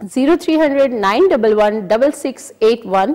0300-911-6681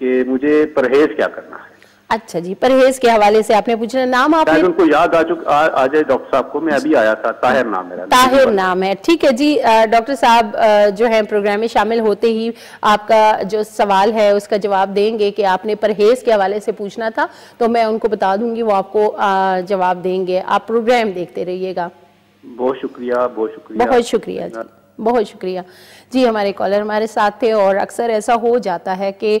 کہ مجھے پرہیز کیا کرنا ہے. اچھا جی, پرہیز کے حوالے سے آپ نے پوچھنا. نام آپ نے ان کو یاد آ جائے ڈاکٹر صاحب کو, میں ابھی آیا تھا, طاہر نام میرا. طاہر نام ہے, ٹھیک ہے جی. ڈاکٹر صاحب جو ہے پروگرام میں شامل ہوتے ہی آپ کا جو سوال ہے اس کا جواب دیں گے کہ آپ نے پرہیز کے حوالے سے پوچھنا تھا, تو میں ان کو بتا دوں گی, وہ آپ کو جواب دیں گے. آپ پروگرام دیکھتے رہیے گا. بہت شکریہ, بہت شکریہ, بہت شکریہ جی, بہت شکریہ جی. ہمارے کالر ہمارے ساتھ تھے, اور اکثر ایسا ہو جاتا ہے کہ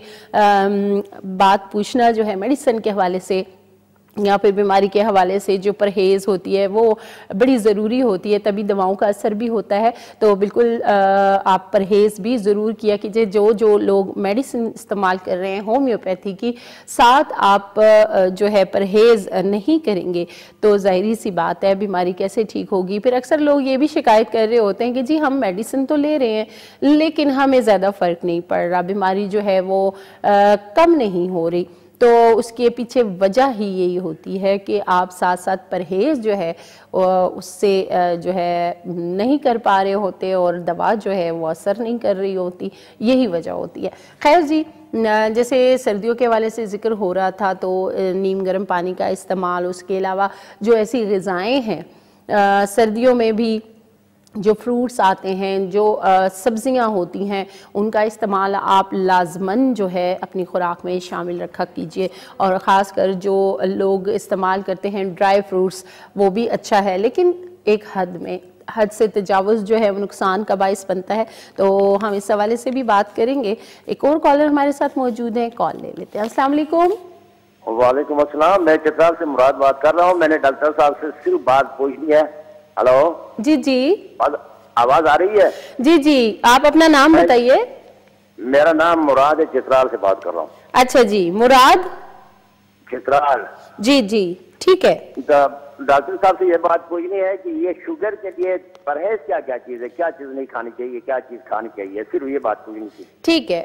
بات پوچھنا جو ہے میڈیسن کے حوالے سے یا پھر بیماری کے حوالے سے جو پرہیز ہوتی ہے وہ بڑی ضروری ہوتی ہے, تبھی دواؤں کا اثر بھی ہوتا ہے. تو بالکل آپ پرہیز بھی ضرور کیا کیجئے. جو لوگ میڈیسن استعمال کر رہے ہیں ہومیوپیتھی کی, ساتھ آپ جو ہے پرہیز نہیں کریں گے تو ظاہری سی بات ہے بیماری کیسے ٹھیک ہوگی. پھر اکثر لوگ یہ بھی شکایت کر رہے ہوتے ہیں کہ جی ہم میڈیسن تو لے رہے ہیں لیکن ہمیں زیادہ فرق نہیں پڑ رہا, بیماری جو ہے وہ کم نہیں ہو رہی. تو اس کے پیچھے وجہ ہی یہی ہوتی ہے کہ آپ ساتھ ساتھ پرہیز جو ہے اس سے جو ہے نہیں کر پا رہے ہوتے, اور دوا جو ہے وہ اثر نہیں کر رہی ہوتی, یہی وجہ ہوتی ہے. خیر جی, جیسے سردیوں کے حوالے سے ذکر ہو رہا تھا تو نیم گرم پانی کا استعمال, اس کے علاوہ جو ایسی غذائیں ہیں سردیوں میں بھی, جو فروٹس آتے ہیں, جو سبزیاں ہوتی ہیں, ان کا استعمال آپ لازماً جو ہے اپنی خوراک میں شامل رکھا کیجئے. اور خاص کر جو لوگ استعمال کرتے ہیں ڈرائی فروٹس, وہ بھی اچھا ہے لیکن ایک حد میں, حد سے تجاوز جو ہے وہ نقصان کا باعث بنتا ہے. تو ہم اس حوالے سے بھی بات کریں گے. ایک اور کالر ہمارے ساتھ موجود ہیں, کال لے لیتے ہیں. السلام علیکم. وعلیکم السلام, میں چترال سے مراد بات کر رہا ہوں. میں نے ڈاکٹر صاحب سے صرف بات پوچھنی ہے. ہلو جی جی, آواز آ رہی ہے؟ جی جی, آپ اپنا نام بتائیے. میرا نام مراد ہے, چترال سے بات کر رہا ہوں. اچھا جی, مراد چترال. جی جی, ٹھیک ہے. ڈاکٹر صاحب سے یہ بات پوچھنی ہے کہ یہ شوگر کے لیے پرہیز کیا کیا چیز ہے, کیا چیز نہیں کھانی چاہیے, کیا چیز کھانی چاہیے, صرف یہ بات پوچھنی تھی. ٹھیک ہے,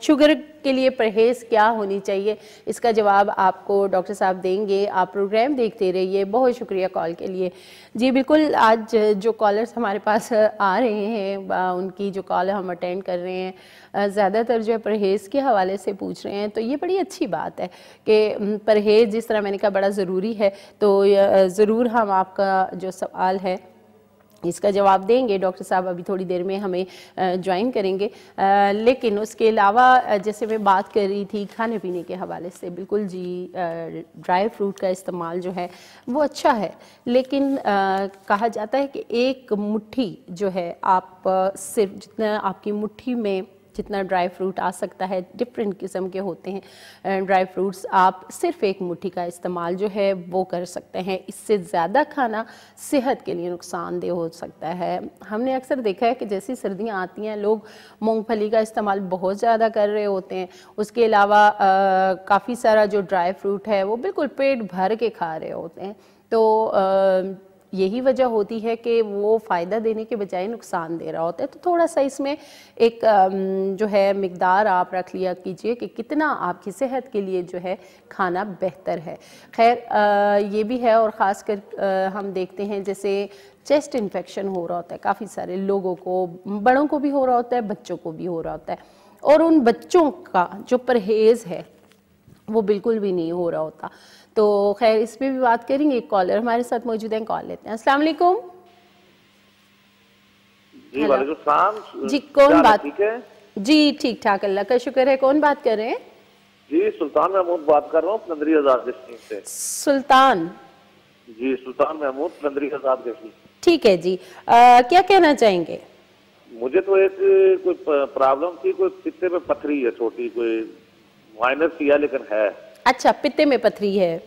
شوگر کے لیے پرہیز کیا ہونی چاہیے, اس کا جواب آپ کو ڈاکٹر صاحب دیں گے. آپ پروگرام دیکھتے رہیے. بہت شکریہ کال کے لیے. جی بالکل, آج جو کالرز ہمارے پاس آ رہے ہیں ان کی جو کال ہم اٹینڈ کر رہے ہیں, زیادہ تر جو ہے پرہیز کے حوالے سے پوچھ رہے ہیں. تو یہ بڑی اچھی بات ہے کہ پرہیز, جس طرح میں نے کہا, بڑا ضروری ہے. تو ضرور ہم آپ کا جو سوال ہے اس کا جواب دیں گے. ڈاکٹر صاحب ابھی تھوڑی دیر میں ہمیں جوائن کریں گے. لیکن اس کے علاوہ جیسے میں بات کر رہی تھی کھانے پینے کے حوالے سے, بالکل جی, ڈرائی فروٹ کا استعمال جو ہے وہ اچھا ہے, لیکن کہا جاتا ہے کہ ایک مٹھی جو ہے, آپ صرف جتنا آپ کی مٹھی میں جتنا ڈرائی فروٹ آ سکتا ہے, ڈفرینٹ قسم کے ہوتے ہیں ڈرائی فروٹس, آپ صرف ایک مٹھی کا استعمال جو ہے وہ کر سکتے ہیں. اس سے زیادہ کھانا صحت کے لیے نقصان دہ ہو سکتا ہے. ہم نے اکثر دیکھا ہے کہ جیسی سردیاں آتی ہیں لوگ مونگ پھلی کا استعمال بہت زیادہ کر رہے ہوتے ہیں. اس کے علاوہ کافی سارا جو ڈرائی فروٹ ہے وہ بالکل پیٹ بھر کے کھا رہے ہوتے ہیں. تو یہی وجہ ہوتی ہے کہ وہ فائدہ دینے کے بجائے نقصان دے رہا ہوتا ہے. تو تھوڑا سا اس میں ایک جو ہے مقدار آپ رکھ لیا کیجئے کہ کتنا آپ کی صحت کے لیے جو ہے کھانا بہتر ہے. خیر یہ بھی ہے, اور خاص کر ہم دیکھتے ہیں جیسے چیسٹ انفیکشن ہو رہا ہوتا ہے کافی سارے لوگوں کو, بڑوں کو بھی ہو رہا ہوتا ہے, بچوں کو بھی ہو رہا ہوتا ہے, اور ان بچوں کا جو پرہیز ہے وہ بالکل بھی نہیں ہو رہا ہوتا. تو خیر اس پہ بھی بات کریں گے. ایک کالر ہمارے ساتھ موجود ہیں, کال لیتے ہیں. السلام علیکم. جی وعلیکم السلام. جی کون بات؟ ٹھیک ہے جی, ٹھیک ٹھاک, اللہ کا شکر ہے. کون بات کر رہے ہیں؟ جی سلطان محمود بات کر رہا ہوں, پلندری آزاد گشتی سے. سلطان جی, سلطان محمود, پلندری آزاد گشتی. ٹھیک ہے جی, کیا کہنا چاہیں گے؟ مجھے تو ایک کوئی پرابلم تھی, کوئی پتے میں پتھری ہے چھوٹی, کوئی مائنر سی ہے لیکن ہے. اچھا, پتے میں پتھری ہے.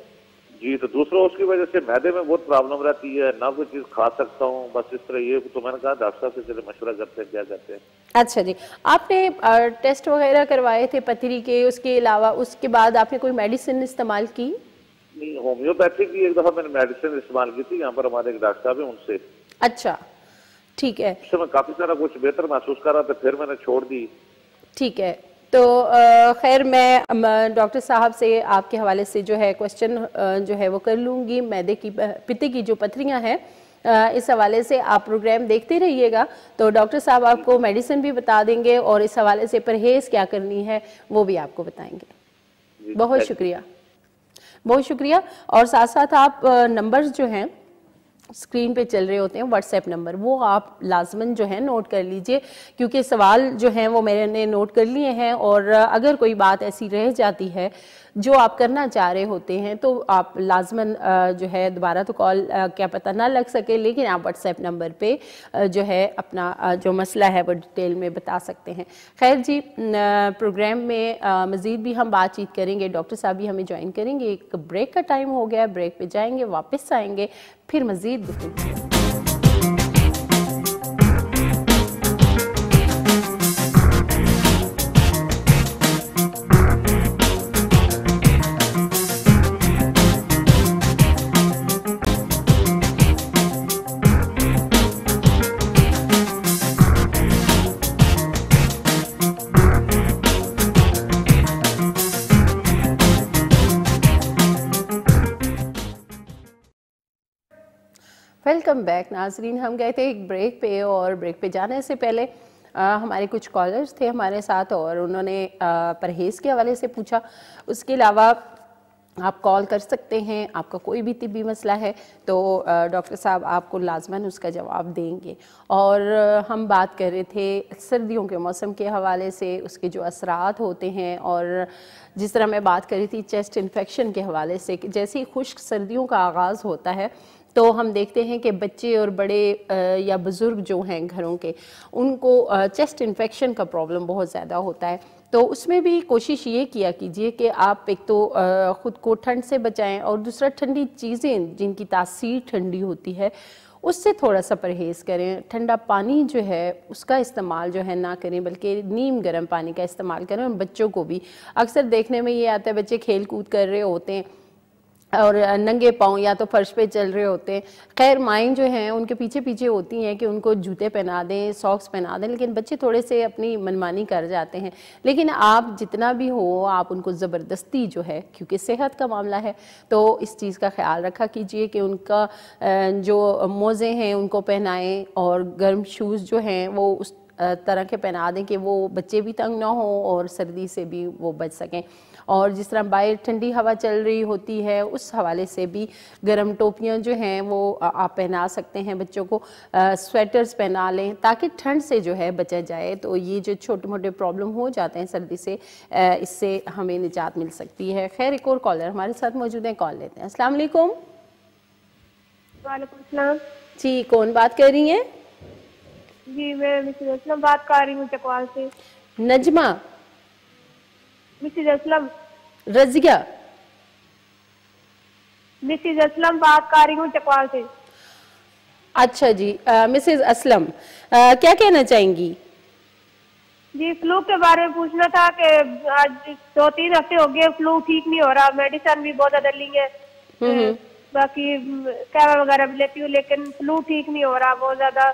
جی, تو دوسرا اس کی وجہ سے معدے میں بہت پرابلم رہتی ہے, نہ کوئی چیز کھا سکتا ہوں, بس اس طرح. یہ تو میں نے کہا ڈاکٹر صاحب سے چلے مشورہ کرتے ہیں کیا کرتے ہیں. اچھا جی, آپ نے ٹیسٹ وغیرہ کروائے تھے پتھری کے, اس کے علاوہ اس کے بعد آپ نے کوئی میڈیسن استعمال کی؟ نہیں, ہومیوپیتھی کی ایک دفعہ میں نے میڈیسن استعمال کی تھی, یہاں پر ہمارے ایک ڈاکٹر صاحب ہیں, ان سے. اچھا, ٹھیک ہے. اس سے میں کافی سارا کچھ بہتر محسوس کر رہا تھا, پھر میں نے چھوڑ دی. ٹھیک ہے. تو خیر میں ڈاکٹر صاحب سے آپ کے حوالے سے جو ہے کوسچن جو ہے وہ کر لوں گی. معدے کی, پتے کی جو پتھریاں ہیں اس حوالے سے آپ پروگرام دیکھتے رہیے گا، تو ڈاکٹر صاحب آپ کو میڈیسن بھی بتا دیں گے اور اس حوالے سے پرہیز کیا کرنی ہے وہ بھی آپ کو بتائیں گے۔ بہت شکریہ، بہت شکریہ۔ اور ساتھ ساتھ آپ نمبرز جو ہیں اسکرین پہ چل رہے ہوتے ہیں واٹس ایپ نمبر، وہ آپ لازماً جو ہے نوٹ کر لیجئے، کیونکہ سوال جو ہیں وہ میں نے نوٹ کر لیے ہیں، اور اگر کوئی بات ایسی رہ جاتی ہے جو آپ کرنا چاہ رہے ہوتے ہیں تو آپ لازماً جو ہے دوبارہ تو کال کیا پتہ نہ لگ سکے، لیکن آپ واٹس ایپ نمبر پہ جو ہے اپنا جو مسئلہ ہے وہ ڈیٹیل میں بتا سکتے ہیں۔ خیر جی، پروگرام میں مزید بھی ہم بات چیت کریں گے، ڈاکٹر صاحب بھی ہمیں جوائن کریں گے۔ ایک بریک کا ٹائم ہو گیا، بریک پہ جائیں گے، واپس آئیں گے، پھر مزید گفتگو۔ ویلکم بیک ناظرین، ہم گئے تھے ایک بریک پہ، اور بریک پہ جانے سے پہلے ہمارے کچھ کالرز تھے ہمارے ساتھ، اور انہوں نے پرہیز کے حوالے سے پوچھا۔ اس کے علاوہ آپ کال کر سکتے ہیں، آپ کا کوئی بھی طبی مسئلہ ہے تو ڈاکٹر صاحب آپ کو لازماً اس کا جواب دیں گے۔ اور ہم بات کر رہے تھے سردیوں کے موسم کے حوالے سے، اس کے جو اثرات ہوتے ہیں، اور جس طرح میں بات کر رہی تھی چیسٹ انفیکشن کے حوالے سے، کہ جیسے ہی خشک سردیوں کا آغاز ہوتا ہے تو ہم دیکھتے ہیں کہ بچے اور بڑے یا بزرگ جو ہیں گھروں کے، ان کو چیسٹ انفیکشن کا پرابلم بہت زیادہ ہوتا ہے۔ تو اس میں بھی کوشش یہ کیا کیجئے کہ آپ ایک تو خود کو ٹھنڈ سے بچائیں، اور دوسرا ٹھنڈی چیزیں جن کی تاثیر ٹھنڈی ہوتی ہے اس سے تھوڑا سا پرہیز کریں۔ ٹھنڈا پانی جو ہے اس کا استعمال جو ہے نہ کریں، بلکہ نیم گرم پانی کا استعمال کریں۔ اور بچوں کو بھی اکثر دیکھنے میں یہ آتا ہے، بچے کھیل کود کر رہے ہوتے ہیں اور ننگے پاؤں یا تو فرش پہ چل رہے ہوتے ہیں۔ خیر مائیں جو ہیں ان کے پیچھے پیچھے ہوتی ہیں کہ ان کو جوتے پہنا دیں، ساکس پہنا دیں، لیکن بچے تھوڑے سے اپنی منمانی کر جاتے ہیں۔ لیکن آپ جتنا بھی ہو آپ ان کو زبردستی جو ہے، کیونکہ صحت کا معاملہ ہے، تو اس چیز کا خیال رکھا کیجئے کہ ان کا جو موزے ہیں ان کو پہنائیں، اور گرم شوز جو ہیں وہ اس طرح کے پہنا دیں کہ وہ بچے بھی تنگ نہ ہوں اور سردی سے بھی وہ بچ سکیں۔ اور جس طرح باہر ٹھنڈی ہوا چل رہی ہوتی ہے اس حوالے سے بھی گرم ٹوپیاں جو ہیں وہ آپ پہنا سکتے ہیں بچوں کو، سویٹرز پہنا لیں تاکہ ٹھنڈ سے جو ہے بچا جائے۔ تو یہ جو چھوٹے موٹے پرابلم ہو جاتے ہیں سردی سے، اس سے ہمیں نجات مل سکتی ہے۔ خیر ایک اور کالر ہمارے ساتھ موجود ہیں، کال لیتے ہیں۔ السلام علیکم۔ وعلیکم السلام جی، کون بات کر رہی ہیں؟ جی میں مسز اسلم بات کر رہی ہوں چکوال سے۔ نجمہ؟ مسز اسلم۔ رضیہ؟ مسز اسلم بات کر رہی ہوں چکوال سے۔ اچھا جی، مسز اسلم کیا کہنا چاہیں گی؟ جی فلو کے بارے میں پوچھنا تھا کہ آج 2-3 ہفتے ہو گئے فلو ٹھیک نہیں ہو رہا، میڈیسن بھی بہت زیادہ لی ہے، باقی کیوا وغیرہ بھی لیتی ہوں، لیکن فلو ٹھیک نہیں ہو رہا بہت زیادہ۔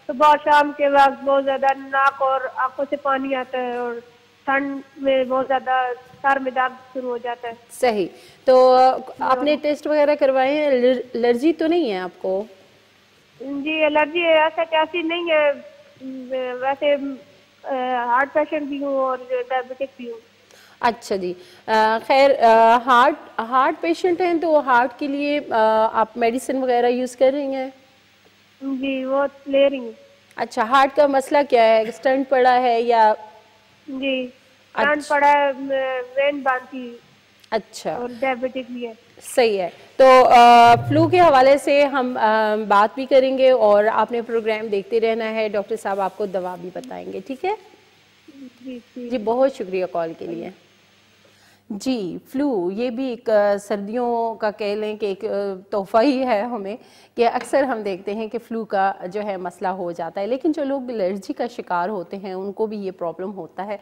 صبح اور شام کے وقت بہت زیادہ ناک اور آنکھوں سے پانی آتا ہے، اور ٹھنڈ میں بہت زیادہ سر میں درد شروع ہو جاتا ہے۔ صحیح، تو آپ نے ٹیسٹ وغیرہ کروائے ہیں؟ الرجی تو نہیں ہے آپ کو؟ جی الرجی ایسا کیسی نہیں ہے، ویسے ہارٹ پیشنٹ بھی ہوں اور ڈائبٹک بھی ہوں۔ اچھا جی، خیر ہارٹ پیشنٹ ہیں تو ہارٹ کے لیے آپ میڈیسن وغیرہ یوز کر رہی ہیں؟ جی وہ لے رہی ہوں۔ اچھا، ہارٹ کا مسئلہ کیا ہے؟ اسٹنٹ پڑا ہے یا؟ جی اسٹنٹ پڑا ہے، وین بند تھی، اچھا، اور ڈائبٹک بھی ہے۔ صحیح ہے، تو فلو کے حوالے سے ہم بات بھی کریں گے، اور آپ نے پروگرام دیکھتے رہنا ہے، ڈاکٹر صاحب آپ کو دوا بھی بتائیں گے، ٹھیک ہے؟ جی بہت شکریہ کال کے لیے۔ جی فلو یہ بھی ایک سردیوں کا کہہ لیں کہ ایک تحفہ ہی ہے ہمیں، کہ اکثر ہم دیکھتے ہیں کہ فلو کا جو ہے مسئلہ ہو جاتا ہے، لیکن جو لوگ الرجی کا شکار ہوتے ہیں ان کو بھی یہ پرابلم ہوتا ہے۔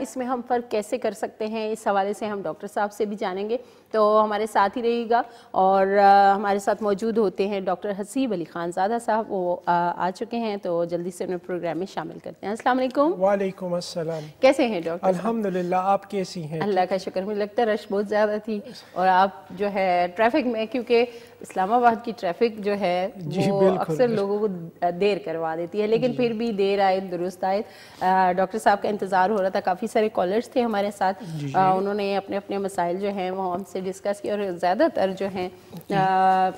اس میں ہم فرق کیسے کر سکتے ہیں اس حوالے سے ہم ڈاکٹر صاحب سے بھی جانیں گے، تو ہمارے ساتھ ہی رہیے گا۔ اور ہمارے ساتھ موجود ہوتے ہیں ڈاکٹر حسیب علی خان زادہ صاحب، وہ آ چکے ہیں، تو جلدی سے انہیں پروگرام میں شامل کرتے ہیں۔ السلام علیکم۔ وعلیکم السلام۔ کیسے ہیں ڈاکٹر؟ الحمدللہ، آپ کیسی ہیں؟ اللہ کا شکر چکر میں لگتا ہے رش بہت زیادہ تھی اور آپ جو ہے ٹریفک میں, کیونکہ اسلام آباد کی ٹریفک جو ہے وہ اکثر لوگوں کو دیر کروا دیتی ہے, لیکن پھر بھی دیر آئے درست آئے. ڈاکٹر صاحب کا انتظار ہو رہا تھا, کافی سارے کالرز تھے ہمارے ساتھ, انہوں نے اپنے اپنے مسائل جو ہیں وہ ہم سے ڈسکس کیے, اور زیادہ تر جو ہیں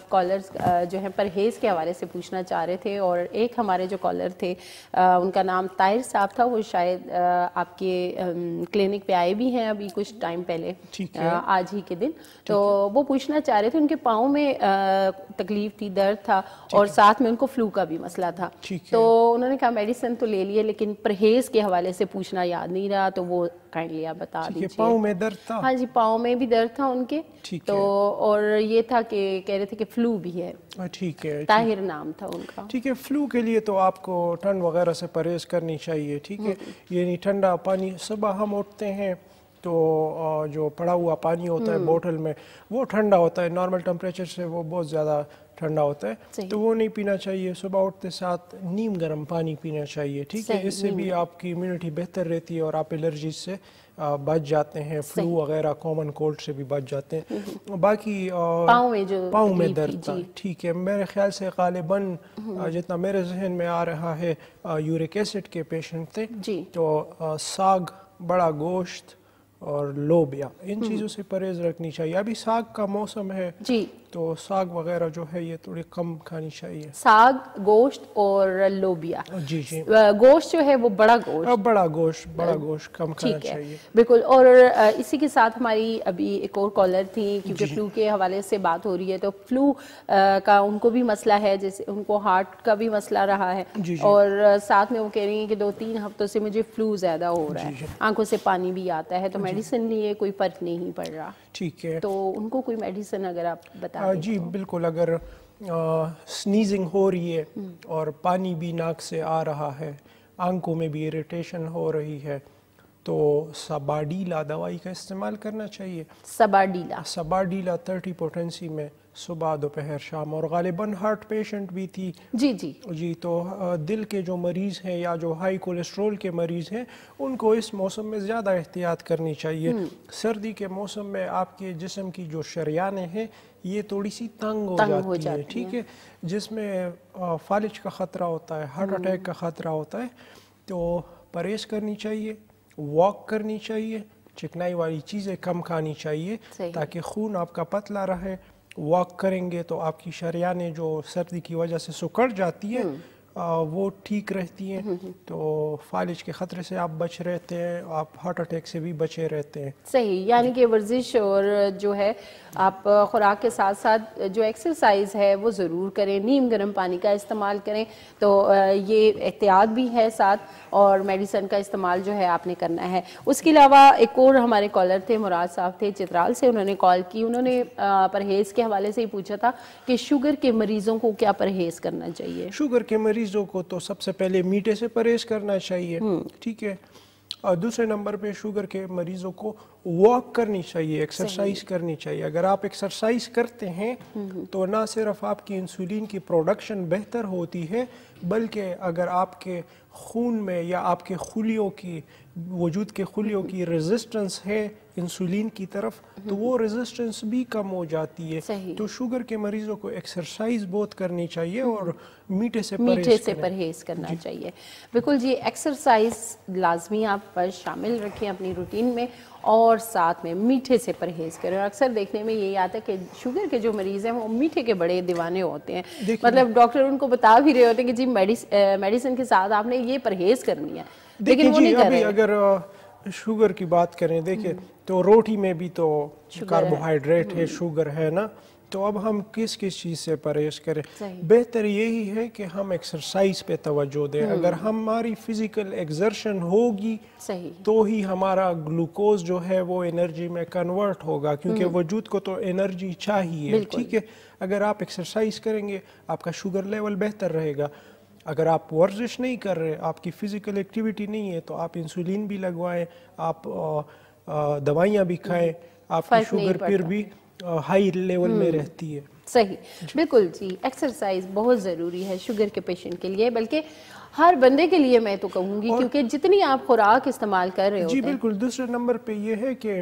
کالرز جو ہیں پرہیز کے حوالے سے پوچھنا چاہ رہے تھے. اور ایک ہمارے جو کالر تھے ان کا نام طاہر صاحب تھا, وہ شاید آپ کے کلینک پہ آئے بھی ہیں ابھی کچھ ٹائم پہلے, آج ہی کے دن. تو وہ پوچھنا چاہ رہے تھے, ان کے پاؤں میں تکلیف تھی, درد تھا, اور ساتھ میں ان کو فلو کا بھی مسئلہ تھا. تو انہوں نے کہا میڈیسن تو لے لیے, لیکن پرہیز کے حوالے سے پوچھنا یاد نہیں رہا, تو وہ کائنڈلی آپ بتا دیجیے. پاؤں میں درد تھا؟ ہاں جی, پاؤں میں بھی درد تھا ان کے, تو اور یہ تھا کہ کہہ رہے تھے کہ فلو بھی ہے. ٹھیک ہے, طاہر نام تھا ان کا. ٹھیک ہے. فلو کے لیے تو آپ کو ٹھنڈ وغیرہ سے پرہیز کرنی چاہیے, ٹھیک ہے. یعنی ٹھنڈا پانی, صبح ہم اٹھتے ہیں تو جو پڑا ہوا پانی ہوتا ہے بوٹل میں وہ ٹھنڈا ہوتا ہے, نارمل ٹمپریچر سے وہ بہت زیادہ ٹھنڈا ہوتا ہے, تو وہ نہیں پینا چاہیے. صبح اٹھتے ساتھ نیم گرم پانی پینا چاہیے, ٹھیک ہے. اس سے بھی آپ کی امیونٹی بہتر رہتی ہے اور آپ الرجیز سے بچ جاتے ہیں, فلو وغیرہ کامن کولڈ سے بھی بچ جاتے ہیں. باقی پاؤں میں درد تھا, ٹھیک ہے. میرے خیال سے غالباً جتنا میرے ذہن میں آ رہا ہے یورک ایسڈ کے پیشنٹ تھے, تو ساگ, بڑا گوشت اور لوبیا, ان چیزوں سے پرہیز رکھنی چاہیے. ابھی ساگ کا موسم ہے جی, تو ساگ وغیرہ جو ہے یہ تھوڑی کم کھانی چاہیے. ساگ, گوشت اور لوبیا. جی جی, گوشت جو ہے وہ بڑا گوشت کم کھانا چاہیے. بالکل. اور اسی کے ساتھ ہماری ابھی ایک اور کالر تھی, کیونکہ فلو کے حوالے سے بات ہو رہی ہے, تو فلو کا ان کو بھی مسئلہ ہے, جیسے ان کو ہارٹ کا بھی مسئلہ رہا ہے, اور ساتھ میں وہ کہہ رہی ہیں کہ 2-3 ہفتوں سے مجھے فلو زیادہ ہو رہا ہے, آنکھوں سے پانی بھی آتا ہے, تو میڈیسن لیے کوئی فرق نہیں پڑ رہا. ٹھیک ہے. تو ان کو کوئی میڈیسن اگر آپ بتا دیں. جی بالکل. اگر سنیزنگ ہو رہی ہے اور پانی بھی ناک سے آ رہا ہے, آنکھوں میں بھی اریٹیشن ہو رہی ہے, تو سباڈیلا دوائی کا استعمال کرنا چاہیے. سباڈیلا 30 پوٹنسی میں صبح دوپہر شام, اور غالباً ہارٹ پیشنٹ بھی تھی. جی, تو دل کے جو مریض ہیں یا جو ہائی کولیسٹرول کے مریض ہیں ان کو اس موسم میں زیادہ احتیاط کرنی چاہیے. سردی کے موسم میں آپ کے جسم کی جو شریانیں ہیں یہ تھوڑی سی تنگ ہو جاتی ہے, ٹھیک ہے, جس میں فالج کا خطرہ ہوتا ہے, ہارٹ اٹیک کا خطرہ ہوتا ہے. تو پرہیز کرنی چاہیے, واک کرنی چاہیے, چکنائی والی چیزیں کم کھانی چاہیے تاکہ خون آپ کا پتلا رہے. واک کریں گے تو آپ کی شریانیں جو سردی کی وجہ سے سکڑ جاتی ہیں وہ ٹھیک رہتی ہیں, تو فالج کے خطرے سے آپ بچ رہتے ہیں, آپ ہارٹ اٹیک سے بھی بچے رہتے ہیں. صحیح. یعنی کہ ورزش اور جو ہے آپ خوراک کے ساتھ ساتھ جو ایکسرسائز ہے وہ ضرور کریں, نیم گرم پانی کا استعمال کریں, تو یہ احتیاط بھی ہے ساتھ, اور میڈیسن کا استعمال جو ہے آپ نے کرنا ہے. اس کے علاوہ ایک اور ہمارے کالر تھے, مراد صاحب تھے چترال سے, انہوں نے کال کی, انہوں نے پرہیز کے حوالے سے ہی پوچھا تھا کہ شوگر کے مریضوں کو کیا پرہیز کرنا چاہیے. شوگر کے مریضوں کو تو سب سے پہلے میٹھے سے پرہیز کرنا چاہیے, ٹھیک ہے. اور دوسرے نمبر پہ شوگر کے مریضوں کو واک کرنی چاہیے, ایکسرسائز کرنی چاہیے. اگر آپ ایکسرسائز کرتے ہیں تو نہ صرف آپ کی انسولین کی پروڈکشن بہتر ہوتی ہے, بلکہ اگر آپ کے خون میں یا آپ کے خلیوں کی وجود کے خلیوں کی ریزسٹنس ہے انسولین کی طرف, تو وہ ریزسٹنس بھی کم ہو جاتی ہے. تو شوگر کے مریضوں کو ایکسرسائز بہت کرنی چاہیے اور میٹھے سے پرہیز کرنا چاہیے. بالکل جی, ایکسرسائز لازمی آپ پر شامل رکھیں اپنی روٹین میں, اور ساتھ میں میٹھے سے پرہیز کریں. اور اکثر دیکھنے میں یہی آتا ہے کہ شوگر کے جو مریض ہیں وہ میٹھے کے بڑے دیوانے ہوتے ہیں, مطلب ڈاکٹر ان کو بتا بھی رہے ہوتے ہیں کہ جی میڈیسن کے ساتھ آپ نے یہ پرہیز کرنی ہے, لیکن وہ نہیں کر رہے. اگر شوگر کی بات کریں, دیکھیں تو روٹی میں بھی تو کاربوہائیڈریٹ ہے, شوگر ہے نا, تو اب ہم کس چیز سے پرہیز کریں؟ بہتر یہی ہے کہ ہم ایکسرسائز پہ توجہ دیں. اگر ہماری فزیکل ایکزرشن ہوگی تو ہی ہمارا گلوکوز جو ہے وہ انرجی میں کنورٹ ہوگا, کیونکہ وجود کو تو انرجی چاہیے, ٹھیک ہے. اگر آپ ایکسرسائز کریں گے آپ کا شوگر لیول بہتر رہے گا. اگر آپ ورزش نہیں کر رہے, آپ کی فزیکل ایکٹیویٹی نہیں ہے, تو آپ انسولین بھی لگوائیں, آپ دوائیاں بھی کھائیں, آپ کی شوگر پھر بھی ہائی لیول میں رہتی ہے. صحیح, بالکل جی. ایکسرسائز بہت ضروری ہے شوگر کے پیشنٹ کے لیے, بلکہ ہر بندے کے لیے میں تو کہوں گی, کیونکہ جتنی آپ خوراک استعمال کر رہے ہوتے ہیں. جی بالکل. دوسرے نمبر پہ یہ ہے کہ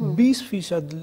20%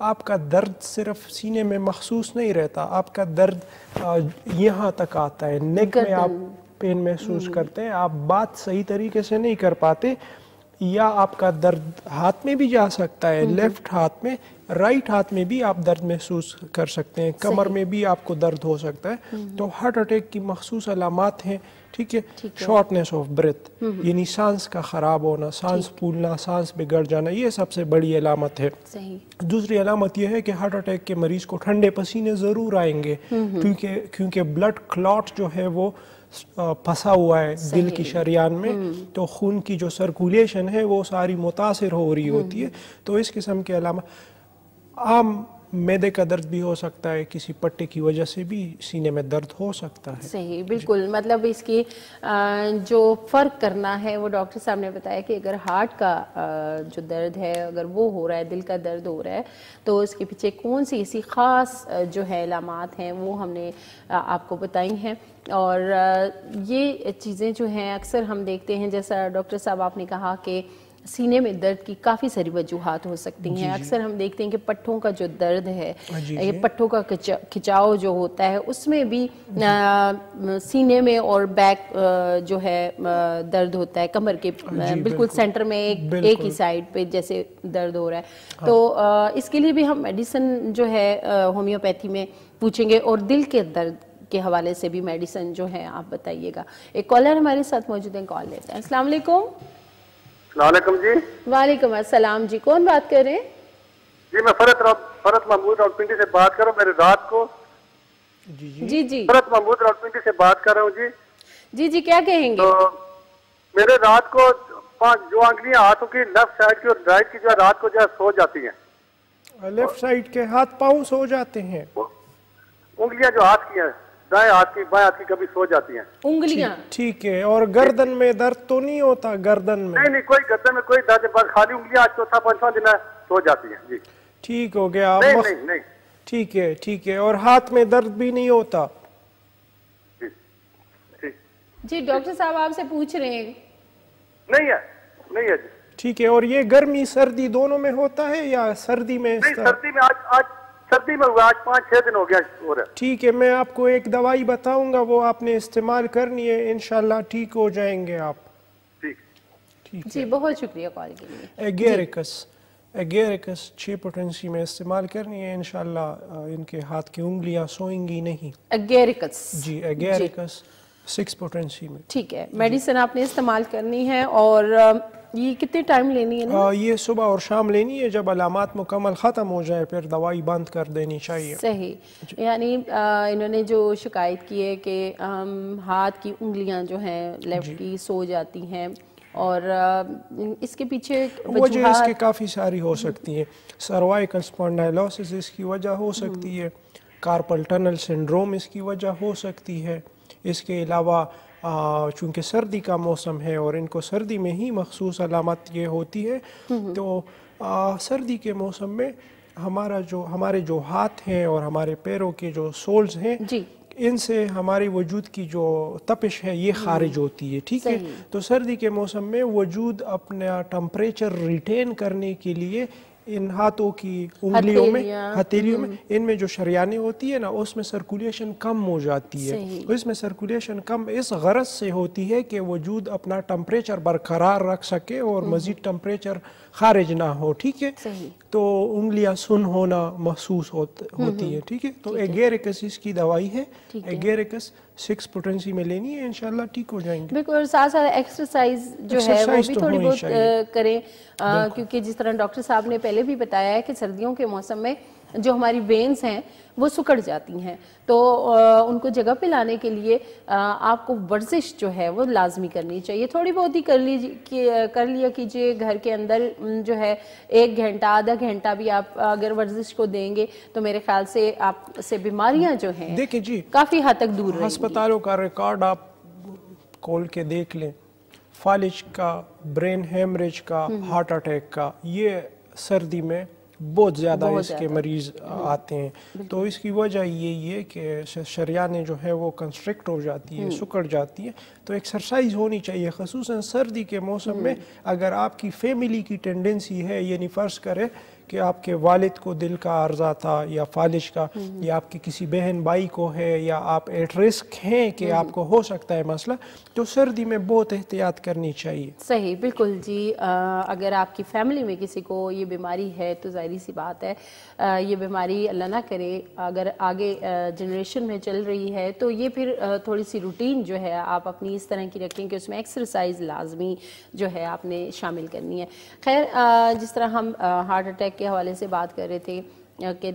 آپ کا درد صرف سینے میں محسوس نہیں رہتا، آپ کا درد یہاں تک آتا ہے، نیک میں آپ پین محسوس کرتے ہیں، آپ بات صحیح طریقے سے نہیں کر پاتے، یا آپ کا درد ہاتھ میں بھی جا سکتا ہے، لیفٹ ہاتھ میں، رائٹ ہاتھ میں بھی آپ درد محسوس کر سکتے ہیں، کمر میں بھی آپ کو درد ہو سکتا ہے۔ تو ہارٹ اٹیک کی مخصوص علامات ہیں، ٹھیک ہے، شارٹنیس آف بریتھ، یعنی سانس کا خراب ہونا، سانس پھولنا، سانس بگڑ جانا، یہ سب سے بڑی علامت ہے۔ دوسری علامت یہ ہے کہ ہارٹ اٹیک کے مریض کو ٹھنڈے پسینے ضرور آئیں گے، کیونکہ بلڈ کلاٹ جو ہے وہ پھنسا ہوا ہے دل کی شریان میں، تو خون کی جو سرکولیشن ہے وہ ساری متاثر ہو رہی ہوتی ہے، تو اس قسم کے علامات۔ عام معدے کا درد بھی ہو سکتا ہے، کسی پٹے کی وجہ سے بھی سینے میں درد ہو سکتا ہے۔ صحیح، بالکل، مطلب اس کی جو فرق کرنا ہے وہ ڈاکٹر صاحب نے بتایا کہ اگر ہارٹ کا جو درد ہے اگر وہ ہو رہا ہے، دل کا درد ہو رہا ہے، تو اس کے پیچھے کون سی ایسی خاص جو ہے علامات ہیں وہ ہم نے آپ کو بتائی ہیں۔ اور یہ چیزیں جو ہیں اکثر ہم دیکھتے ہیں، جیسا ڈاکٹر صاحب آپ نے کہا کہ سینے میں درد کی کافی ساری وجوہات ہو سکتی ہیں، اکثر ہم دیکھتے ہیں کہ پٹھوں کا جو درد ہے، یہ پٹھوں کا کھچاؤ جو ہوتا ہے اس میں بھی سینے میں اور بیک جو ہے درد ہوتا ہے، کمر کے بالکل سینٹر میں ایک ہی سائیڈ پہ جیسے درد ہو رہا ہے، تو اس کے لیے بھی ہم میڈیسن جو ہے ہومیوپیتھی میں پوچھیں گے، اور دل کے درد کے حوالے سے بھی میڈیسن جو ہے آپ بتائیے گا۔ ایک کالر ہمارے ساتھ موجود ہیں، کال لیتے ہیں۔ السلام علیکم۔ السلام علیکم جی۔ وعلیکم السلام جی، کون بات کر رہے ہیں؟ جی میں فرت محمود راولپنڈی سے بات کر رہا ہوں، میرے رات کو جی جی فرت محمود راولپنڈی سے بات کر رہا ہوں جی۔ جی جی، کیا کہیں گے؟ تو میرے رات کو جو انگلیاں ہاتھوں کی لیفٹ سائڈ کی اور رائٹ کی جو ہے رات کو جو ہے سو جاتی ہیں، لیفٹ سائڈ کے ہاتھ پاؤں سو جاتے ہیں، انگلیاں جو ہاتھ کی ہیں، دائیں ہاتھ کی بائیں ہاتھ کی کبھی سو جاتی ہیں انگلیاں، ٹھیک ہے، اور گردن میں درد تو نہیں ہوتا؟ گردن میں نہیں کوئی گردن میں کوئی درد، بس خالی انگلیاں آج چوتھا پانچواں دن ہے سو جاتی ہیں جی۔ ٹھیک ہو گیا، نہیں ٹھیک ہے، اور ہاتھ میں درد بھی نہیں ہوتا؟ جی ڈاکٹر صاحب آپ سے پوچھ رہے ہیں۔ نہیں ہے جی۔ ٹھیک ہے، اور یہ گرمی سردی دونوں میں ہوتا ہے یا سردی میں؟ نہیں، سردی میں آج سردی میں ہوا، آج 5-6 دن ہو گیا ہو رہا ہے۔ ٹھیک ہے، میں آپ کو ایک دوائی بتاؤں گا، وہ آپ نے استعمال کرنی ہے، انشاءاللہ ٹھیک ہو جائیں گے آپ۔ ٹھیک جی بہت شکریہ کال کے لیے۔ ایگیرکس 6 پوٹنسی میں استعمال کرنی ہے، انشاءاللہ ان کے ہاتھ کی انگلیاں سوئیں گی نہیں۔ ایگیرکس 6 پوٹنسی میں، ٹھیک ہے، میڈیسن آپ نے استعمال کرنی ہے، اور یہ کتنے ٹائم لینی ہے؟ یہ صبح اور شام لینی ہے، جب علامات مکمل ختم ہو جائے پھر دوائی بند کر دینی چاہیے۔ صحیح، یعنی انہوں نے جو شکایت کی ہے کہ ہاتھ کی انگلیاں جو ہیں لیفٹ کی سو جاتی ہیں، اور اس کے پیچھے وجہ اس کے کافی ساری ہو سکتی ہیں، سروائیکل اسپونڈائلوسس اس کی وجہ ہو سکتی ہے، کارپل ٹنل سنڈروم اس کی وجہ ہو سکتی ہے، اس کے علاوہ چونکہ سردی کا موسم ہے اور ان کو سردی میں ہی مخصوص علامت یہ ہوتی ہے، تو سردی کے موسم میں ہمارے جو ہاتھ ہیں اور ہمارے پیروں کے جو سولز ہیں، ان سے ہمارے وجود کی جو تپش ہے یہ خارج ہوتی ہے، ٹھیک ہے، تو سردی کے موسم میں وجود اپنا ٹمپریچر ریٹین کرنے کے لیے ان ہاتھوں کی انگلیوں میں، ہتھیلیوں میں، ان میں جو شریانیں ہوتی ہے نا، اس میں سرکولیشن کم ہو جاتی ہے، اس میں سرکولیشن کم اس غرض سے ہوتی ہے کہ وجود اپنا ٹمپریچر برقرار رکھ سکے اور مزید ٹمپریچر خارج نہ ہو، ٹھیک ہے، تو انگلیاں سن ہونا محسوس ہوتی ہے، ٹھیک ہے، تو ایگیرکس اس کی دوائی ہے، ایگیرکس 6 پوٹنسی میں لینی ہے، انشاءاللہ ٹھیک ہو جائیں گے۔ بالکل، اور ساتھ ساتھ ایکسرسائز جو ہے وہ بھی تھوڑی بہت کریں، کیونکہ جس طرح ڈاکٹر صاحب نے پہلے بھی بتایا ہے کہ سردیوں کے موسم میں جو ہماری وینز ہیں وہ سکڑ جاتی ہیں، تو ان کو جگہ پہ لانے کے لیے آپ کو ورزش جو ہے وہ لازمی کرنی چاہیے، تھوڑی بہت ہی کر لیا کیجئے گھر کے اندر، جو ہے 1 گھنٹہ آدھا گھنٹہ بھی آپ اگر ورزش کو دیں گے تو میرے خیال سے آپ سے بیماریاں جو ہیں دیکھیں جی کافی حد تک دور رہیں گی۔ ہسپتالوں کا ریکارڈ آپ کھول کے دیکھ لیں، فالج کا، برین ہیمریج کا، ہارٹ اٹیک کا، یہ سردی میں بہت زیادہ اس کے مریض آتے ہیں، تو اس کی وجہ یہی ہے کہ شریانیں جو ہے وہ کنسٹرکٹ ہو جاتی ہے، سکڑ جاتی ہے، تو ایکسرسائز ہونی چاہیے، خصوصاً سردی کے موسم میں۔ اگر آپ کی فیملی کی ٹینڈنسی ہے، یعنی فرض کرے کہ آپ کے والد کو دل کا عرضہ تھا یا فالج کا، یا آپ کی کسی بہن بھائی کو ہے، یا آپ ایٹ رسک ہیں کہ آپ کو ہو سکتا ہے مسئلہ، تو سردی میں بہت احتیاط کرنی چاہیے۔ صحیح، بالکل جی۔ اگر آپ کی فیملی میں کسی کو یہ بیماری ہے تو ظاہری سی بات ہے یہ بیماری اللہ نہ کرے اگر آگے جنریشن میں چل رہی ہے تو یہ پھر تھوڑی سی روٹین جو ہے آپ اپنی اس طرح کی رکھیں کہ اس میں ایکسرسائز لازمی جو ہے آپ نے شامل کرنی ہے۔ خیر، جس طرح ہم ہارٹ اٹیک کے حوالے سے بات کر رہے تھے کہ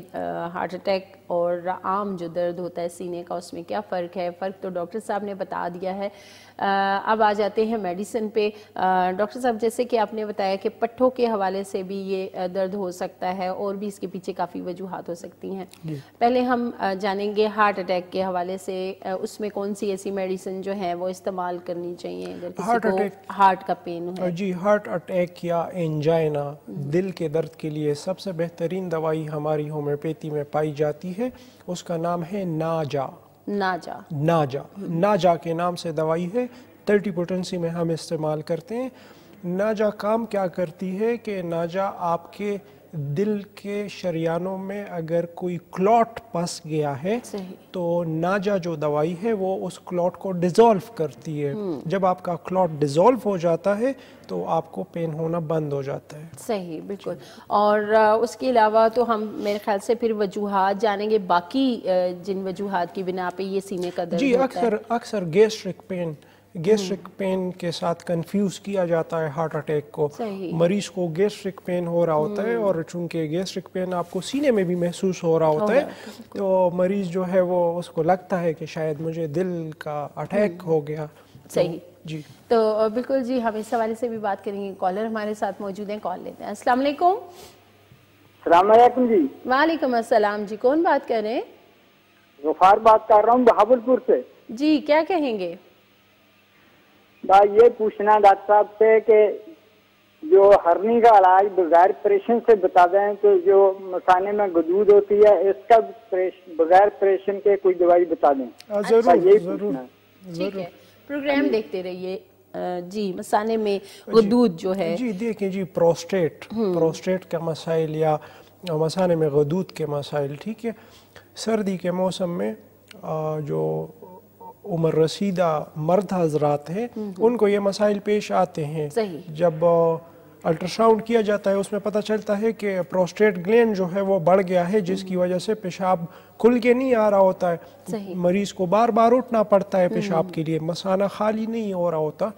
ہارٹ اٹیک اور عام جو درد ہوتا ہے سینے کا، اس میں کیا فرق ہے، فرق تو ڈاکٹر صاحب نے بتا دیا ہے۔ اب آ جاتے ہیں میڈیسن پہ۔ ڈاکٹر صاحب جیسے کہ آپ نے بتایا کہ پٹھوں کے حوالے سے بھی یہ درد ہو سکتا ہے اور بھی اس کے پیچھے کافی وجوہات ہو سکتی ہیں۔ پہلے ہم جانیں گے ہارٹ اٹیک کے حوالے سے اس میں کون سی ایسی میڈیسن جو ہے وہ استعمال کرنی چاہیے اگر کسی کو ہارٹ کا پین ہے؟ جی، ہارٹ اٹیک یا انجائنا، دل کے درد کے لیے سب سے بہترین دوائی ہماری ہومیوپیتھی میں پائی جاتی ہے، اس کا نام ہے ناجا۔ ناجا کے نام سے دوائی ہے، 30 پوٹنسی میں ہم استعمال کرتے ہیں۔ ناجا کام کیا کرتی ہے کہ ناجا آپ کے دل کے شریانوں میں اگر کوئی کلاٹ پس گیا ہے تو ناجا جو دوائی ہے وہ اس کلاٹ کو ڈیزولو کرتی ہے۔ جب آپ کا کلاٹ ڈیزولو ہو جاتا ہے تو آپ کو پین ہونا بند ہو جاتا ہے۔ صحیح، بالکل۔ اور اس کے علاوہ تو ہم میرے خیال سے پھر وجوہات جانیں گے باقی جن وجوہات کی بنا پہ یہ سینے کا درد ہوتا ہے۔ اکثر گیسٹرک پین کے ساتھ کنفیوز کیا جاتا ہے ہارٹ اٹیک کو۔ مریض کو گیسٹرک پین ہو رہا ہوتا ہے اور چونکہ گیسٹرک پین آپ کو سینے میں بھی محسوس ہو رہا ہوتا ہے تو مریض جو ہے وہ اس کو لگتا ہے کہ شاید مجھے دل کا اٹیک ہو گیا۔ صحیح جی، تو بالکل جی، ہم اس حوالے سے بھی بات کریں گے۔ کالر ہمارے ساتھ موجود ہیں، کال لیتے ہیں۔ السلام علیکم۔ السلام علیکم جی۔ وعلیکم السلام جی، کون بات کر رہے ہیں؟ غفار بات کر رہا ہوں بہاولپور سے۔ جی، کیا کہیں گے؟ یہ پوچھنا ڈاکٹر صاحب سے کہ جو ہرنی کا علاج بغیر پریشن سے بتا دیں تو جو مثانے میں غدود ہوتی ہے اس کا بغیر پریشن کے کوئی دوائی بتا دیں۔ ضرور۔ ٹھیک ہے، پروگرام دیکھتے رہیے۔ جی، مثانے میں غدود جو ہے، جی دیکھیں جی، پروسٹیٹ کا مسائل یا مثانے میں غدود کے مسائل، ٹھیک ہے، سردی کے موسم میں جو عمر رسیدہ مرد حضرات ہیں ان کو یہ مسائل پیش آتے ہیں۔ جب الٹراساؤنڈ کیا جاتا ہے اس میں پتہ چلتا ہے کہ پروسٹیٹ گلینڈ جو ہے وہ بڑھ گیا ہے جس کی وجہ سے پیشاب کھل کے نہیں آ رہا ہوتا ہے، مریض کو بار بار اٹھنا پڑتا ہے پیشاب کے لیے، مثانہ خالی نہیں ہو رہا ہوتا،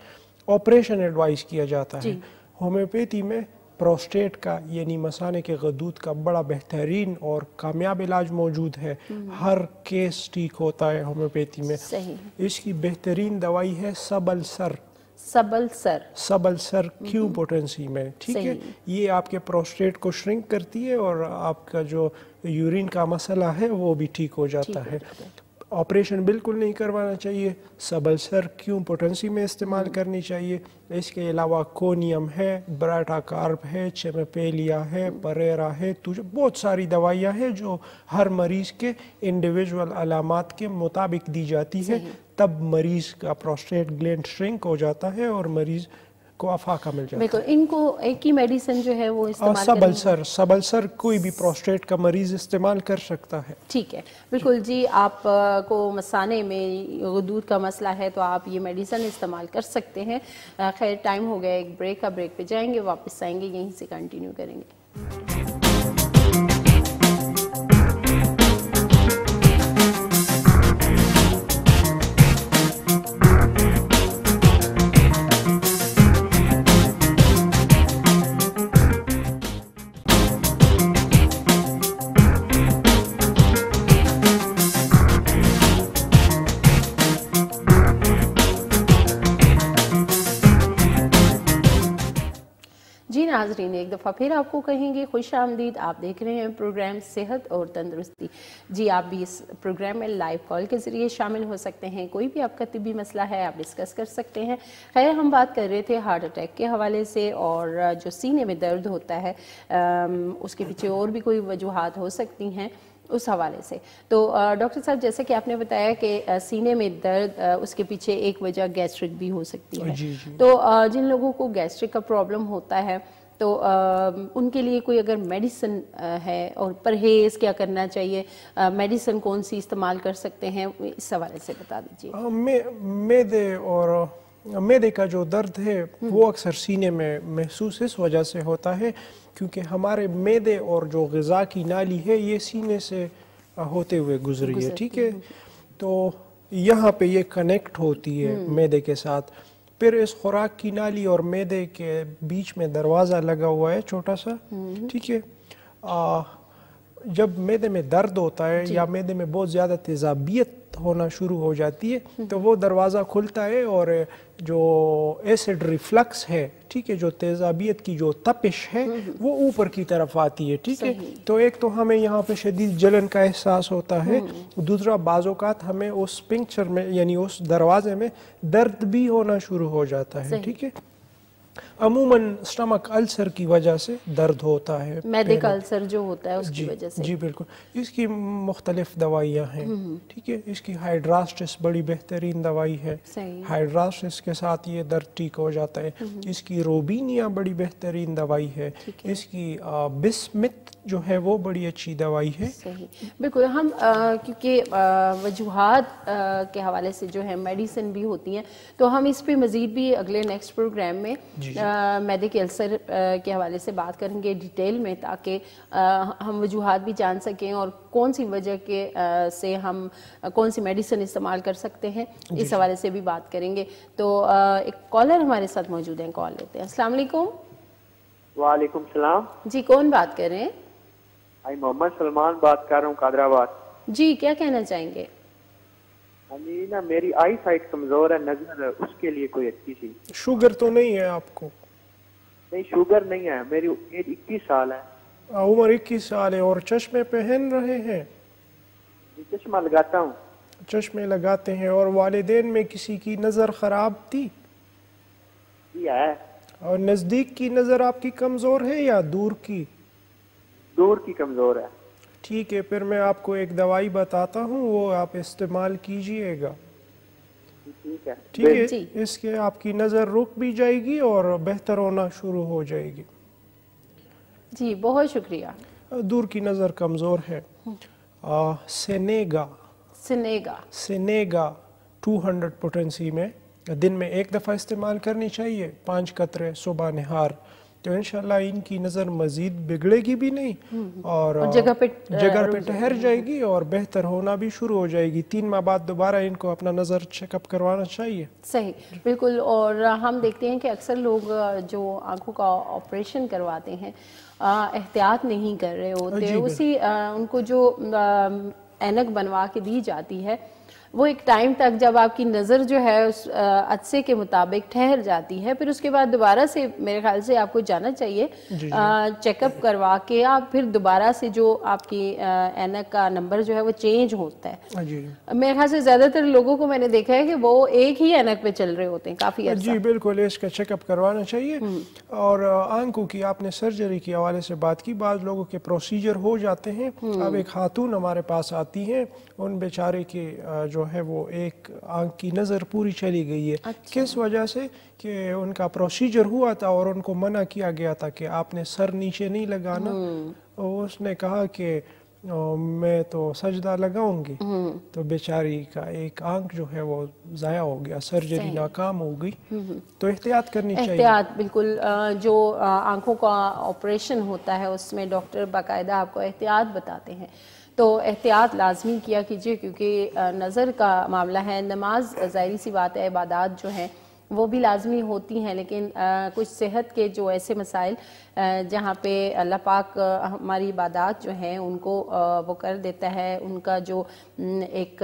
آپریشن ایڈوائز کیا جاتا ہے۔ ہومیوپیتھی میں پروسٹیٹ کا یعنی مثانے کے غدود کا بڑا بہترین اور کامیاب علاج موجود ہے، ہر کیس ٹھیک ہوتا ہے ہومیوپیتھی میں۔ اس کی بہترین دوائی ہے سبل سر کیو پوٹنسی میں، ٹھیک ہے، یہ آپ کے پروسٹیٹ کو شرنک کرتی ہے اور آپ کا جو یورین کا مسئلہ ہے وہ بھی ٹھیک ہو جاتا ہے۔ آپریشن بالکل نہیں کروانا چاہیے، سبل سر کیو پوٹنسی میں استعمال کرنی چاہیے۔ اس کے علاوہ کونیم ہے، براٹا کارب ہے، چیمیپیلیا ہے، پریرا ہے، بہت ساری دوائیاں ہیں جو ہر مریض کے انڈیویجول علامات کے مطابق دی جاتی ہے، تب مریض کا پروسٹیٹ گلینڈ شرنک ہو جاتا ہے اور مریض کو افاقہ مل جاتا ہے۔ بالکل، ان کو ایک ہی میڈیسن جو ہے وہ استعمال سبل سر کوئی بھی پروسٹیٹ کا مریض استعمال کر سکتا ہے۔ ٹھیک ہے، بالکل جی، آپ کو مثانے میں غدود کا مسئلہ ہے تو آپ یہ میڈیسن استعمال کر سکتے ہیں۔ خیر، ٹائم ہو گیا ایک بریک کا، بریک پہ جائیں گے، واپس آئیں گے، یہیں سے کنٹینیو کریں گے۔ جی ناظرین، ایک دفعہ پھر آپ کو کہیں گے خوش آمدید۔ آپ دیکھ رہے ہیں پروگرام صحت اور تندرستی۔ جی، آپ بھی اس پروگرام میں لائیو کال کے ذریعے شامل ہو سکتے ہیں، کوئی بھی آپ کا طبی مسئلہ ہے آپ ڈسکس کر سکتے ہیں۔ خیر، ہم بات کر رہے تھے ہارٹ اٹیک کے حوالے سے اور جو سینے میں درد ہوتا ہے اس کے پیچھے اور بھی کوئی وجوہات ہو سکتی ہیں اس حوالے سے۔ تو ڈاکٹر صاحب، جیسے کہ آپ نے بتایا کہ سینے میں درد اس کے پیچھے ایک وجہ گیسٹرک بھی ہو سکتی ہے، تو جن لوگوں کو گیسٹرک کا پرابلم ہوتا ہے تو ان کے لیے کوئی اگر میڈیسن ہے اور پرہیز کیا کرنا چاہیے, میڈیسن کون سی استعمال کر سکتے ہیں, اس حوالے سے بتا دیجیے. معدے کا جو درد ہے وہ اکثر سینے میں محسوس اس وجہ سے ہوتا ہے کیونکہ ہمارے معدے اور جو غذا کی نالی ہے یہ سینے سے ہوتے ہوئے گزری ہے, ٹھیک ہے. تو یہاں پہ یہ کنیکٹ ہوتی ہے معدے کے ساتھ. پھر اس خوراک کی نالی اور معدے کے بیچ میں دروازہ لگا ہوا ہے چھوٹا سا, ٹھیک ہے. جب معدے میں درد ہوتا ہے یا معدے میں بہت زیادہ تیزابیت ہونا شروع ہو جاتی ہے تو وہ دروازہ کھلتا ہے اور جو ایسڈ ریفلکس ہے, ٹھیک ہے, جو تیزابیت کی جو تپش ہے وہ اوپر کی طرف آتی ہے, ٹھیک ہے. تو ایک تو ہمیں یہاں پہ شدید جلن کا احساس ہوتا ہے, دوسرا بعض اوقات ہمیں اس پنکچر میں یعنی اس دروازے میں درد بھی ہونا شروع ہو جاتا ہے, ٹھیک ہے. عموماً سٹمک السر کی وجہ سے درد ہوتا ہے, معدے کا السر جو ہوتا ہے اس کی وجہ سے. جی بالکل. اس کی مختلف دوائیاں ہیں, ٹھیک ہے. اس کی ہائیڈراسٹس بڑی بہترین دوائی ہے, ہائیڈراسٹس کے ساتھ یہ درد ٹھیک ہو جاتا ہے. اس کی روبینیا بڑی بہترین دوائی ہے. اس کی بسمت جو ہے وہ بڑی اچھی دوائی ہے. صحیح, بالکل. ہم کیونکہ وجوہات کے حوالے سے جو ہے میڈیسن بھی ہوتی ہیں تو ہم اس پہ مزید بھی اگلے نیکسٹ پروگرام میں معدے کے السر کے حوالے سے بات کریں گے ڈیٹیل میں, تاکہ ہم وجوہات بھی جان سکیں اور کون سی وجہ کے سے ہم کون سی میڈیسن استعمال کر سکتے ہیں, اس حوالے سے بھی بات کریں گے. تو ایک کالر ہمارے ساتھ موجود ہیں, کال لیتے ہیں. السلام علیکم. وعلیکم السلام. جی, کون بات کر رہے ہیں؟ محمد سلمان بات کر رہا ہوں, قادر آباد. جی, کیا کہنا چاہیں گے؟ نا میری آئی سائٹ کمزور ہے, نظر, اس کے لیے کوئی اچھی سی. شوگر تو نہیں ہے آپ کو؟ نہیں, شوگر نہیں ہے. میری ایج 21 سال ہے. عمر 21 سال ہے. اور چشمے پہن رہے ہیں؟ چشمہ لگاتا ہوں. چشمے لگاتے ہیں. اور والدین میں کسی کی نظر خراب تھی؟ جی ہے. اور نزدیک کی نظر آپ کی کمزور ہے یا دور کی؟ دور کی کمزور ہے. ٹھیک ہے, پھر میں آپ کو ایک دوائی بتاتا ہوں, وہ آپ استعمال کیجئے گا. ٹھیک ہے, ٹھیک ہے. اس کے آپ کی نظر رک بھی جائے گی اور بہتر ہونا شروع ہو جائے گی. جی, بہت شکریہ. دور کی نظر کمزور ہے. سینیگا 200 پوٹنسی میں دن میں ایک دفعہ استعمال کرنی چاہیے, 5 قطرے صبح نہار. تو انشاءاللہ ان کی نظر مزید بگڑے گی بھی نہیں اور جگہ پہ ٹھہر جائے گی اور بہتر ہونا بھی شروع ہو جائے گی. 3 ماہ بعد دوبارہ ان کو اپنا نظر چیک اپ کروانا چاہیے. صحیح, بالکل. اور ہم دیکھتے ہیں کہ اکثر لوگ جو آنکھوں کا آپریشن کرواتے ہیں احتیاط نہیں کر رہے ہوتے. اسی ان کو جو اینک بنوا کے دی جاتی ہے وہ ایک ٹائم تک جب آپ کی نظر جو ہے اس عدسے کے مطابق ٹھہر جاتی ہے, پھر اس کے بعد دوبارہ سے میرے خیال سے آپ کو جانا چاہیے چیک اپ کروا کے. آپ پھر دوبارہ سے جو آپ کی اینک کا نمبر جو ہے وہ چینج ہوتا ہے. میرے خیال سے زیادہ تر لوگوں کو میں نے دیکھا ہے کہ وہ ایک ہی اینک پہ چل رہے ہوتے ہیں کافی عرصہ. جی بالکل, اس کا چیک اپ کروانا چاہیے. اور آنکھوں کی آپ نے سرجری کے حوالے سے بات کی, بعض لوگوں کے پروسیجر ہو جاتے ہیں. اب ایک خاتون ہمارے پاس آتی ہیں, ان بیچارے کے جو ہے وہ ایک آنکھ کی نظر پوری چلی گئی ہے. کس وجہ سے؟ کہ ان کا پروسیجر ہوا تھا اور ان کو منع کیا گیا تھا کہ آپ نے سر نیچے نہیں لگانا. اس نے کہا کہ میں تو سجدہ لگاؤں گی, تو بیچاری کا ایک آنکھ جو ہے وہ ضائع ہو گیا, سرجری ناکام ہو گئی. تو احتیاط کرنی چاہیے. احتیاط بالکل. جو آنکھوں کا آپریشن ہوتا ہے اس میں ڈاکٹر باقاعدہ آپ کو احتیاط بتاتے ہیں, تو احتیاط لازمی کیا کیجیے کیونکہ نظر کا معاملہ ہے. نماز ظاہری سی بات ہے, عبادات جو ہیں وہ بھی لازمی ہوتی ہیں, لیکن کچھ صحت کے جو ایسے مسائل جہاں پہ اللہ پاک ہماری عبادات جو ہیں ان کو وہ کر دیتا ہے, ان کا جو ایک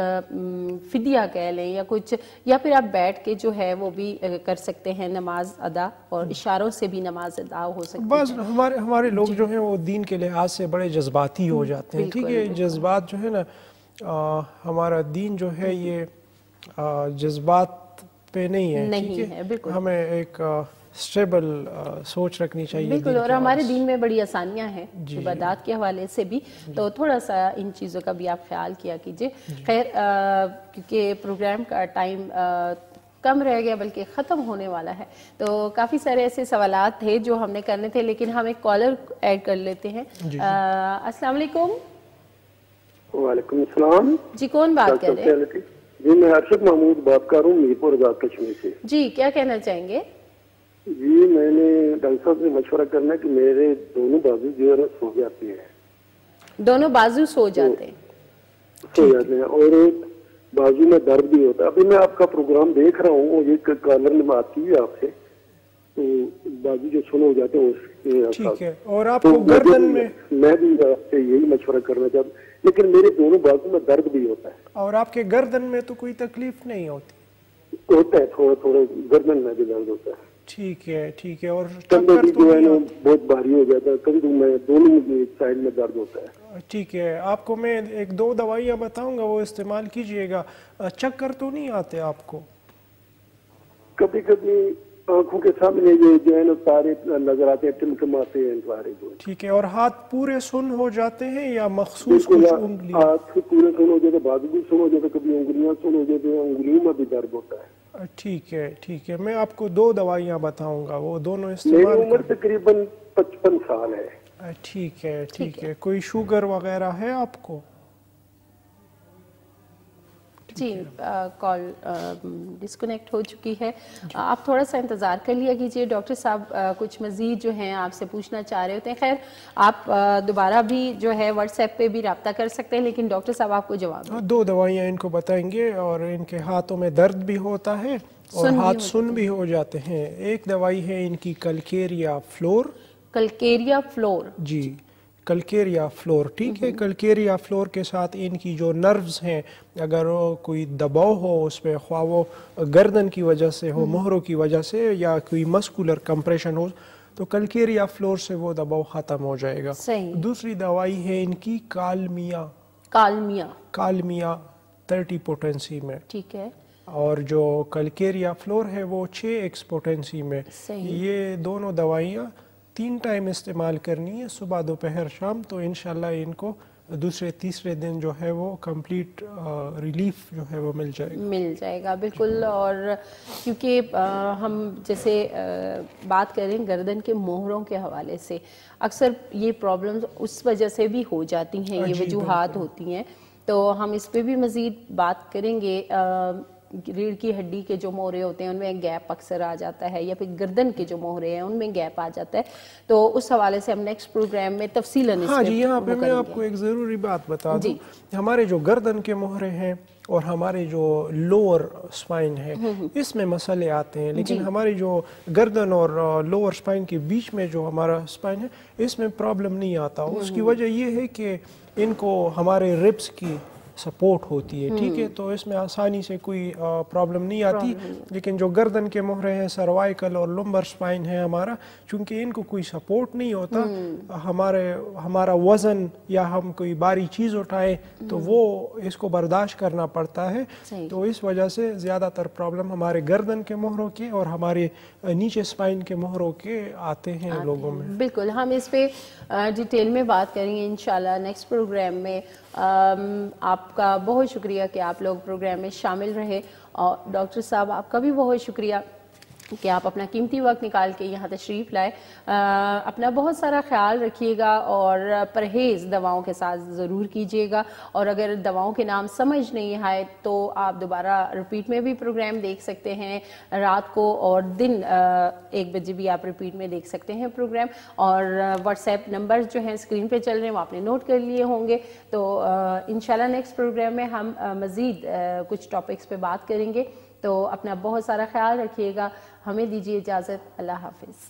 فدیہ کہہ لیں یا کچھ, یا پھر آپ بیٹھ کے جو ہے وہ بھی کر سکتے ہیں نماز ادا, اور اشاروں سے بھی نماز ادا ہو سکتی ہے. بس ہمارے لوگ جو ہیں وہ دین کے لحاظ سے بڑے جذباتی ہو جاتے ہیں. ٹھیک ہے, جذبات جو ہے نا, ہمارا دین جو ہے یہ جذبات پہ نہیں ہے. ہمیں ایک اسٹیبل سوچ رکھنے چاہیے. بالکل, اور ہمارے دین میں بڑی آسانیاں ہیں عبادات کے حوالے سے بھی, تو تھوڑا سا ان چیزوں کا بھی آپ خیال کیا کیجئے. خیر, کیونکہ پروگرام کا ٹائم کم رہ گیا بلکہ ختم ہونے والا ہے. تو کافی سارے ایسے سوالات تھے جو ہم نے کرنے تھے لیکن ہم ایک کالر ایڈ کر لیتے ہیں. السلام علیکم. وعلیکم السلام. جی کون بات کر رہے ہیں؟ جی میں ارشد محمود بات کر رہا ہوں میر پور آزاد کشمیر سے. جی کیا کہنا چاہیں گے؟ جی میں نے ڈاکٹر صاحب سے مشورہ کرنا ہے کہ میرے دونوں بازو جو ہے سو جاتے ہیں. دونوں بازو سو جاتے ہیں اور بازو میں درد بھی ہوتا ہے. ابھی میں آپ کا پروگرام دیکھ رہا ہوں, یہ کالر نے بات کی ہے آپ سے, تو بازو جو سن ہو جاتے ہیں ٹھیک ہے. اور آپ کو گردن میں بھی آپ سے یہی مشورہ کرنا چاہتا ہوں, لیکن میرے دونوں بازو میں درد بھی ہوتا ہے. اور آپ کے گردن میں تو کوئی تکلیف نہیں ہوتی؟ ہوتا ہے تھوڑا تھوڑا گردن میں بھی درد ہوتا ہے. ٹھیک ہے ٹھیک ہے. اور کندھے بھی جو ہے نا بہت بھاری ہو جاتا ہے, کندھوں میں دونوں سائڈ میں درد ہوتا ہے. ٹھیک ہے. آپ کو میں ایک دو دوائیاں بتاؤں گا, وہ استعمال کیجئے گا. چکر تو نہیں آتے آپ کو؟ کبھی کبھی آنکھوں کے سامنے یہ جو ہے نا تارے نظر آتے ہیں, ٹمٹماتے ہیں تارے جو. ٹھیک ہے. اور ہاتھ پورے سن ہو جاتے ہیں یا مخصوص کچھ انگلی؟ ہاتھ پورے سن ہو جاتے, بازو بھی سن ہو جاتے, کبھی انگلیاں سن ہو جاتے ہیں, انگلیوں میں بھی درد ہوتا ہے. ٹھیک ہے ٹھیک ہے. میں آپ کو دو دوائیاں بتاؤں گا, وہ دونوں استعمال. میری عمر تقریباً 55 سال ہے. ٹھیک ہے ٹھیک ہے. کوئی شوگر وغیرہ ہے آپ کو؟ جی کال ڈسکنیکٹ ہو چکی ہے. آپ تھوڑا سا انتظار کر لیا کیجئے. ڈاکٹر صاحب کچھ مزید جو ہیں آپ سے پوچھنا چاہ رہے ہوتے ہیں. خیر آپ دوبارہ بھی جو ہے واٹس ایپ پہ بھی رابطہ کر سکتے ہیں, لیکن ڈاکٹر صاحب آپ کو جواب دیں. دو دوائیاں ان کو بتائیں گے, اور ان کے ہاتھوں میں درد بھی ہوتا ہے اور ہاتھ سن بھی ہو جاتے ہیں. ایک دوائی ہے ان کی کلکیریا فلور. کلکیریا فلور؟ جی کلکیریا فلور. ٹھیک ہے. کلکیریا فلور کے ساتھ ان کی جو نروز ہیں, اگر کوئی دباؤ ہو اس میں, خواہ وہ گردن کی وجہ سے ہو, مہروں کی وجہ سے, یا کوئی مسکولر کمپریشن ہو, تو کلکیریا فلور سے وہ دباؤ ختم ہو جائے گا. دوسری دوائی ہے ان کی کالمیا. کالمیا 30 پوٹنسی میں. ٹھیک ہے. اور جو کلکیریا فلور ہے وہ 6x پوٹنسی میں. یہ دونوں دوائیاں 3 ٹائم استعمال کرنی ہے, صبح دوپہر شام. تو انشاءاللہ ان کو دوسرے تیسرے دن جو ہے وہ کمپلیٹ ریلیف جو ہے وہ مل جائے گا. بالکل. اور کیونکہ ہم جیسے بات کریں گردن کے مہروں کے حوالے سے, اکثر یہ پرابلمز اس وجہ سے بھی ہو جاتی ہیں, یہ وجوہات ہوتی ہیں, تو ہم اس پہ بھی مزید بات کریں گے. ریڑھ کی ہڈی کے جو مہرے ہوتے ہیں ان میں گیپ اکثر آ جاتا ہے, یا پھر گردن کے جو مہرے ہیں ان میں گیپ آ جاتا ہے, تو اس حوالے سے ہم نیکسٹ پروگرام میں تفصیلاً. ہاں جی, یہاں پہ میں آپ کو ایک ضروری بات بتا دوں. ہمارے جو گردن کے مہرے ہیں اور ہمارے جو لوور سپائن ہے, اس میں مسئلے آتے ہیں, لیکن ہماری جو گردن اور لوور سپائن کے بیچ میں جو ہمارا سپائن ہے, اس میں پرابلم نہیں آتا. اس کی وجہ یہ ہے کہ ان کو ہمارے ربس کی سپورٹ ہوتی ہے. ٹھیک ہے. تو اس میں آسانی سے کوئی پرابلم نہیں آتی. لیکن جو گردن کے مہرے ہیں, سروائیکل اور لمبر سپائن ہے ہمارا, چونکہ ان کو کوئی سپورٹ نہیں ہوتا, ہمارا وزن یا ہم کوئی باری چیز اٹھائے تو وہ اس کو برداشت کرنا پڑتا ہے. تو اس وجہ سے زیادہ تر پرابلم ہمارے گردن کے مہروں کے اور ہمارے نیچے سپائن کے مہروں کے آتے ہیں لوگوں میں. بالکل. ہم اس پہ ڈیٹیل میں بات کریں گے انشاءاللہ نیکسٹ پروگرام میں. آپ کا بہت شکریہ کہ آپ لوگ پروگرام میں شامل رہے, اور ڈاکٹر صاحب آپ کا بھی بہت شکریہ کہ آپ اپنا قیمتی وقت نکال کے یہاں تشریف لائے. اپنا بہت سارا خیال رکھیے گا اور پرہیز دواؤں کے ساتھ ضرور کیجیے گا, اور اگر دواؤں کے نام سمجھ نہیں آئے تو آپ دوبارہ ریپیٹ میں بھی پروگرام دیکھ سکتے ہیں رات کو, اور دن 1 بجے بھی آپ ریپیٹ میں دیکھ سکتے ہیں پروگرام. اور واٹس ایپ نمبر جو ہیں اسکرین پہ چل رہے ہیں وہ آپ نے نوٹ کر لیے ہوں گے. تو انشاءاللہ نیکسٹ پروگرام میں ہم مزید کچھ ٹاپکس پہ بات کریں گے. تو اپنا بہت سارا خیال رکھیے گا. ہمیں دیجیے اجازت. اللہ حافظ.